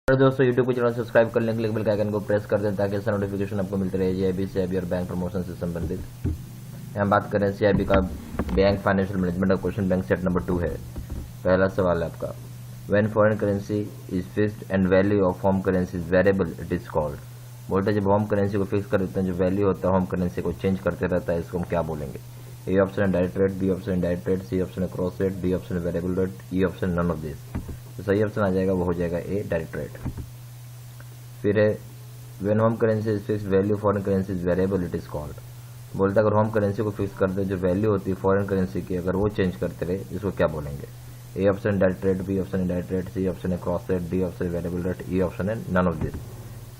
दोस्तों यूट्यूब को channel subscribe करने के लिए बेल आइकन को प्रेस कर दें ताकि ऐसा नोटिफिकेशन आपको मिलते रहे जेआईबी सीआईबी और बैंक प्रमोशन से संबंधित। यहाँ बात करें सीआईबी का बैंक फाइनेंशियल मैनेजमेंट का क्वेश्चन बैंक सेट नंबर 2 है। पहला सवाल है आपका, when foreign currency is fixed and value of home currency is variable it is called. बोलते हैं जब होम करेंसी को फिक्स कर देते हैं, जो वैल्यू होता है होम करेंसी को चेंज करते रहता है, इसको हम क्या बोलेंगे। ए ऑप्शन है डायरेक्ट रेट, बी ऑप्शन है इंडायरेक्ट रेट, सी ऑप्शन है क्रॉस रेट, डी ऑप्शन है variable rate, E option none of this. तो सही ऑप्शन आ जाएगा वो हो जाएगा ए डायरेक्ट रेट। फिर है when home currency is fixed value foreign currency is variable it is called. बोलता है अगर होम करेंसी को फिक्स करते जो वैल्यू होती है फॉरेन करेंसी की अगर वो चेंज करते रहे इसको क्या बोलेंगे। A option direct rate, B option indirect rate, C option है cross rate, D option variable rate, E option है नन ऑफ दिस।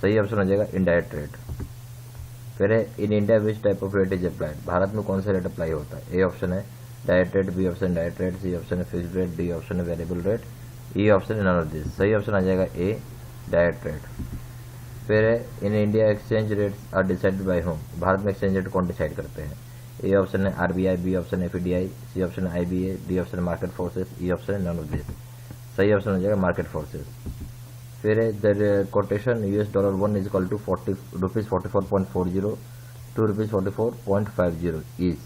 सही ऑप्शन हो जाएगा इंडायरेक्ट रेट। फिर है in India which type of rate is applied. Bharat में कौन सा रेट अप्लाई होता है। ए ऑप्शन है direct rate, B option direct rate, C option है फिक्स्ड रेट, डी ऑप्शन है वेरिएबल रेट, ई ऑप्शन है नन ऑफ दिस। सही ऑप्शन आ जाएगा ए डायरेक्ट रेट। फिर है in India exchange rates are decided by whom. भारत में एक्सचेंज रेट कौन डिसाइड करते हैं। ए ऑप्शन है आरबीआई, बी ऑप्शन है एफडीआई, सी ऑप्शन है आईबीए, डी ऑप्शन है मार्केट फोर्सेस, ई ऑप्शन है नन ऑफ दिस। सही ऑप्शन हो जाएगा मार्केट फोर्सेस। फिर है the quotation $1 is equal to ₹44.40 to ₹44.50 is.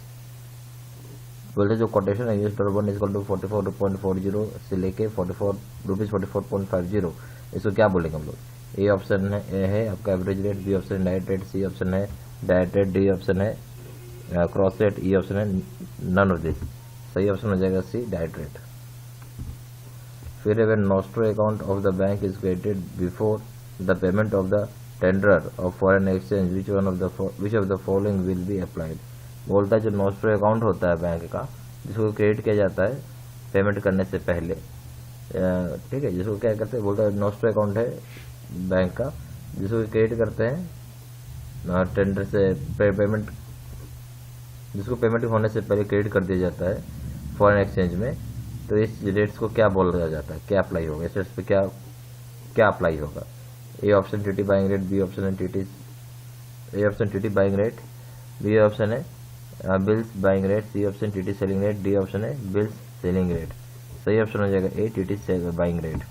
बोलते जो कोटेशन है $1 इज इक्वल टू 44.40 से लेके ₹44.50 इसको क्या बोलेंगे हम लोग। ए ऑप्शन है आपका एवरेज रेट, बी ऑप्शन है डायरेक्ट रेट, सी ऑप्शन है डायरेक्ट रेट, डी ऑप्शन है क्रॉस रेट, ई ऑप्शन है नन ऑफ दिस। सही ऑप्शन हो जाएगा सी डायरेक्ट रेट। फिर when nostro account of the bank is created before the payment of the tender of foreign exchange which of the following will be applied. बोलता है जो nostro account होता है bank का जिसको क्रिएट किया जाता है पेमेंट करने से पहले, ठीक है, जिसको क्या करते हैं बोलता है नॉस्ट्रो अकाउंट है बैंक का जिसको क्रिएट करते हैं टेंडर से पेमेंट, जिसको पेमेंट होने से पहले क्रेडिट कर दिया जाता है फॉरेन एक्सचेंज में। तो इस रेट्स को क्या बोला जाता है, क्या अप्लाई होगा, इस रेट्स पे क्या अप्लाई होगा। A option TT buying rate, B option है TT, A option TT buying rate, B option है bills buying rate, C option TT selling rate, D option है बिल्स सेलिंग रेट। सही option हो जाएगा A TT buying rate.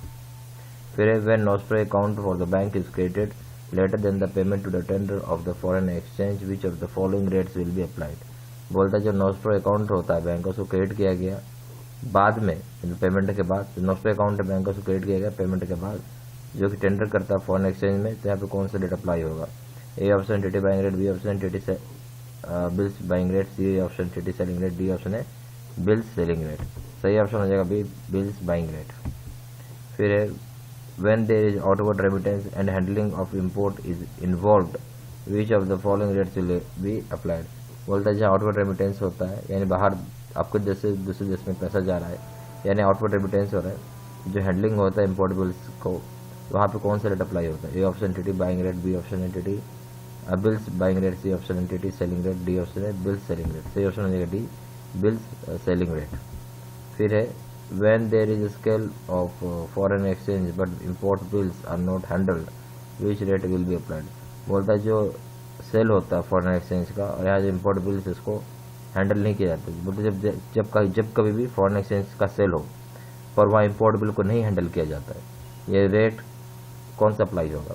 फिर when nostro account for the bank is created later then the payment to the tender of the foreign exchange which of the following rates will be applied. बोलता है जो nostro account होता है bank उसको create किया गया बाद में पेमेंट के बाद, नॉस्ट्रो अकाउंट है बैंक उसको क्रिएट किया गया पेमेंट के बाद जो कि टेंडर करता है फॉरेन एक्सचेंज में, तो यहाँ पे कौन सा रेट अप्लाई होगा। A option TT buying rate, B option TT bills buying rate, C option TT selling rate, D option है बिल्स सेलिंग रेट। सही ऑप्शन हो जाएगा बी बिल्स बाइंग रेट। फिर है when there is outward remittance and handling of import is involved which of the following rates will be applied। बोलता है जहाँ outward remittance होता है यानी बाहर आपके देश से दूसरे देश में पैसा जा रहा है यानी आउटवर्ड रेमिटेंस हो रहा है, जो हैंडलिंग होता है इम्पोर्ट बिल्स को, वहाँ पे कौन सा रेट अप्लाई होता है। A option TT buying rate, B option है TT bills buying rate, C option है TT selling rate, D option है बिल्स सेलिंग रेट। सही ऑप्शन हो जाएगा डी बिल्स सेलिंग रेट। फिर है when there is a scale of foreign exchange but import bills are not handled which rate will be applied। बोलता है जो cell होता है फॉरेन एक्सचेंज का और यहाँ जो इम्पोर्ट बिल्स इसको हैंडल नहीं किया जाता। बोलते जब कभी भी फॉरेन एक्सचेंज का सेल हो पर वहाँ इम्पोर्ट बिल को नहीं हैंडल किया जाता है, ये रेट कौन सा अप्लाई होगा।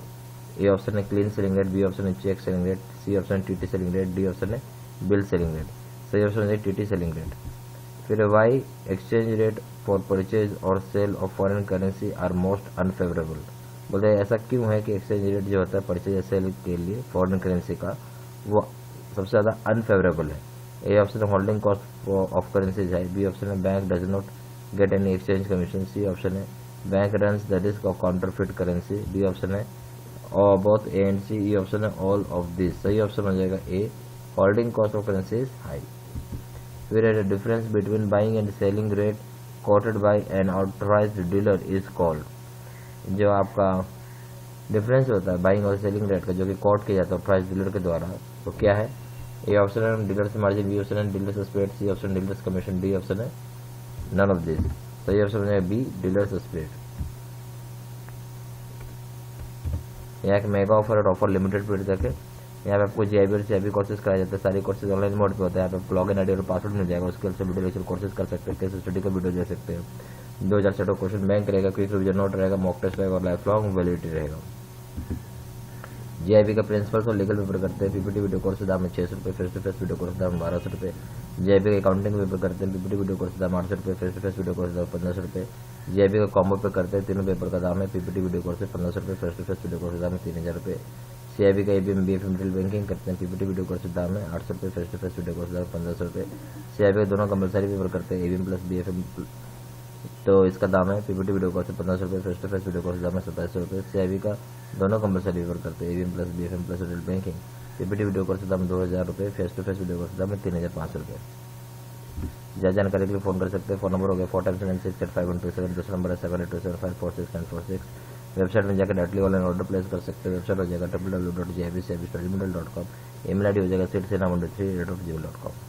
ए ऑप्शन है clean selling rate, B option है cheque selling rate, C option है TT selling rate, D option है बिल सेलिंग रेट। सही ऑप्शन है टीटी सेलिंग रेट। फिर why exchange rate for purchase और sale of foreign currency are most unfavourable. बोलते हैं ऐसा क्यों है कि एक्सचेंज रेट जो होता है परचेज या सेल के लिए फॉरेन करेंसी का वो सबसे ज़्यादा अनफेवरेबल है। ए ऑप्शन है holding cost of currency high, B option है bank does not get any exchange commission, C option है bank runs the risk of counterfeit currency, D option है और both A and C, E option है all of this. सही option हो जाएगा A holding cost of currency is high. फिर difference between buying and selling rate quoted by an authorized dealer is called। जो आपका difference होता है buying और सेलिंग रेट का जो कि कोट किया जाता है ऑथराइज्ड डीलर के द्वारा, तो क्या है। ए ऑप्शन है डीलर्स मार्जिन, बी ऑप्शन है dealers spread, C option dealers commission, D option है नन ऑफ दिस। सही ऑप्शन है बी डीलर्स स्प्रेड। यहाँ एक मेगा ऑफर और ऑफर लिमिटेड पीरियड तक है। यहाँ पे आपको JAIIB और CAIIB कोर्सेज कराए जाते हैं, सारे कोर्सेज ऑनलाइन मोड पे होता है। यहाँ पे लॉग इन आईडी और पासवर्ड मिल जाएगा, उसके से वीडियो लेक्चर कोर्सेज कर सकते हैं, केस स्टडी का वीडियो दे सकते हैं। 2000 क्वेश्चन बैंक रहेगा, क्विक रिविजन नोट रहेगा, मॉक टेस्ट रहेगा और लाइफ लॉन्ग वैलिडिटी रहेगा। JAIIB का प्रिंसिपल्स और लीगल पेपर करते हैं, PPT वीडियो कोर्स दाम है 600 रुपये, face to face video course दाम 1200 रुपये। JAIIB का अकाउंटिंग पेपर करते हैं, PPT वीडियो कोर्स दाम 800 रुपये, face to face video course दाम 1500 रुपये। JAIIB का कॉम्बो पे करते हैं, तीनों पेपर का दाम है, PPT वीडियो कोर्स है 1500 रुपये, face to face video course दाम है 3000 रुपये। CAIIB का AIB BFM रिटेल बैंकिंग करते हैं, PPT वीडियो कोर्स दाम है 800 रुपये, face to face video course दाम 1500 रुपये। CAIIB का दोनों कंपलसरी पेपर करते हैं, AIB प्लस BFM, तो इसका दाम है PPT वीडियो कोर्स 1500 रुपये, face to face video course दाम है 2700 रुपये। CAIIB का दोनों कंपलसरी पेपर करते हैं, AIB plus BFM plus retail banking, PPT video course दाम 2000 रुपये, face to face video course दाम है 3500 रुपये। ज्यादा जानकारी के लिए फोन कर सकते हैं। फोन नंबर हो गया 47768527, दूसरा नंबर है 7827546946। वेबसाइट में जाकर डायरेक्टली ऑनलाइन ऑर्डर प्लेस कर सकते हैं। वेबसाइट हो जाएगा www.jaibservice.gmail.com। ईमेल आईडी हो जाएगा seatsinha123@gmail.com।